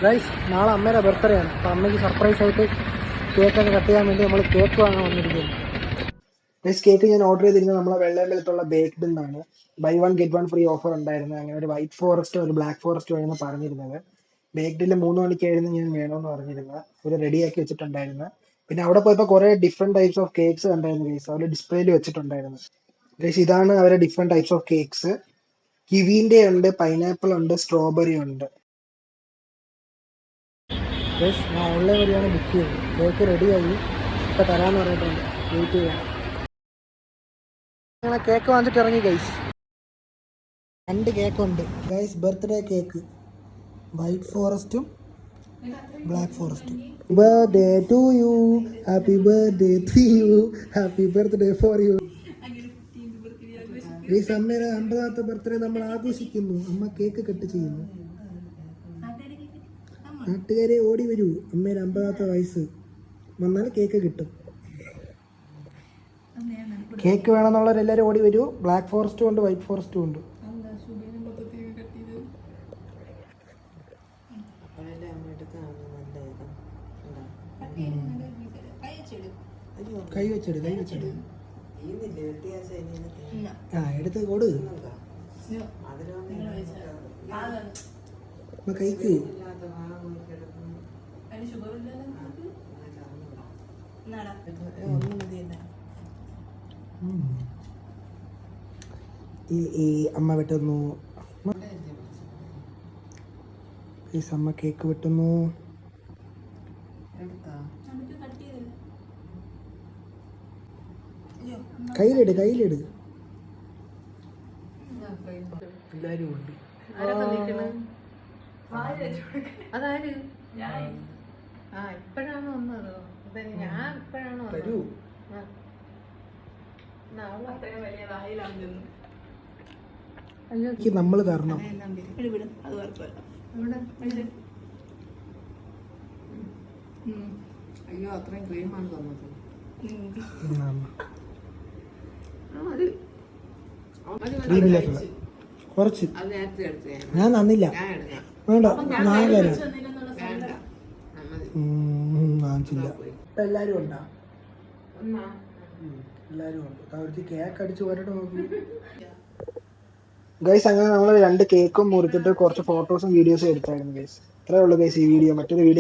Guys നാളെ അമ്മയുടെ birthday ആണ്. അപ്പോൾ അമ്മയ്ക്ക് സർപ്രൈസ് ആയിട്ട് കേക്കൊക്കെ കട്ട് ചെയ്യാൻ വേണ്ടി നമ്മൾ കേക്ക് വാങ്ങാൻ വന്നിരിക്കുകയാണ്. ഗൈസ് കേക്ക് ഞാൻ ഓർഡർ ചെയ്തിരുന്നത് നമ്മളെ വെള്ളയമ്പലത്തുള്ള ബേക്ക്ഡ് നിന്നാണ്. Buy one get one free offer ഉണ്ടായിരുന്നു. അങ്ങനെ ഒരു വൈറ്റ് ഫോറസ്റ്റ് ഒരു ബ്ലാക്ക് ഫോറസ്റ്റ് ആയിരുന്നു പറഞ്ഞിരുന്നത്. ബേക്ക്ഡിൽ 3 മണിക്കായിരുന്നു ഞാൻ വേണമെന്ന് പറഞ്ഞിരുന്നത്. ഒരു റെഡിയാക്കി വെച്ചിട്ടുണ്ടായിരുന്നു. പിന്നെ അവിടെ പോയപ്പോൾ കുറേ ഡിഫറെന്റ് ടൈപ്സ് ഓഫ് കേക്ക്സ് കണ്ടായിരുന്നു ഗൈസ്. അവർ ഡിസ്പ്ലേയിൽ വെച്ചിട്ടുണ്ടായിരുന്നു. ഗൈസ് ഇതാണ് അവരുടെ ഡിഫറെന്റ് ടൈപ്സ് ഓഫ് കേക്ക്സ്. കിവിന്റെ ഉണ്ട്, പൈനാപ്പിൾ ഉണ്ട്, സ്ട്രോബെറി ഉണ്ട്. ഗൈസ് ഞാൻ ഓൺലൈൻ വഴിയാണ് ബുക്ക് ചെയ്തത്. കേക്ക് റെഡിയായി, ഇപ്പം തരാമെന്ന് പറഞ്ഞിട്ടുണ്ട്. വെയിറ്റ് ചെയ്യാം. ഞങ്ങൾ കേക്ക് വാങ്ങിച്ചിട്ട് ഇറങ്ങി ഗൈസ്. 2 കേക്കുണ്ട് ഗൈസ്. ബർത്ത്ഡേ കേക്ക് വൈറ്റ് ഫോറസ്റ്റും ബ്ലാക്ക് ഫോറസ്റ്റും. Birthday to you, happy birthday to you, happy birthday for you. Guys അമ്മയുടെ 50ാമത്തെ ബർത്ത്ഡേ നമ്മൾ ആഘോഷിക്കുന്നു. അമ്മ കേക്ക് കട്ട് ചെയ്യുന്നു. നാട്ടുകാരെ ഓടി വരൂ, അമ്മയുടെ 50ാമത്തെ വയസ്സ് വന്നാൽ കേക്ക് കിട്ടും. കേക്ക് വേണമെന്നുള്ളവരെല്ലാവരും ഓടി വരൂ. ബ്ലാക്ക് ഫോറസ്റ്റും ഉണ്ട്, വൈറ്റ് ഫോറസ്റ്റും ഉണ്ട്. കൈ വെച്ചിട് ആ എടുത്ത് കൊടു. കൈക്ക് ഈ അമ്മ വെട്ടുന്നു. അമ്മ കേക്ക് വെട്ടുന്നു. കയ്യിലിട് കയ്യിലിട്. എല്ലാരും ഉണ്ട്. അതാര് ഇപ്പഴാണ് വന്നത്. ഞാൻ ഇപ്പഴാണ് തരൂ. അയ്യോ നമ്മള് തരണം. അയ്യോ അത്രയും ക്രീമാണ് തന്നത്. കുറച്ച് ഞാൻ തന്നില്ല. വേണ്ട ഞാൻ തരാം. വാങ്ങിച്ചില്ല. ഇപ്പൊ എല്ലാരും ഉണ്ടാ? എല്ലാരും ഉണ്ട്. അവർക്ക് കേക്ക് അടിച്ച് വരട്ടെ നോക്കി. ഗൈസ് അങ്ങനെ നമ്മൾ 2 കേക്കും മുറിച്ചിട്ട് കുറച്ച് ഫോട്ടോസും വീഡിയോസും എടുത്തായിരുന്നു ഗൈസ്. ഇത്രേ ഉള്ളൂ ഗൈസ് ഈ വീഡിയോ. മറ്റൊരു വീഡിയോ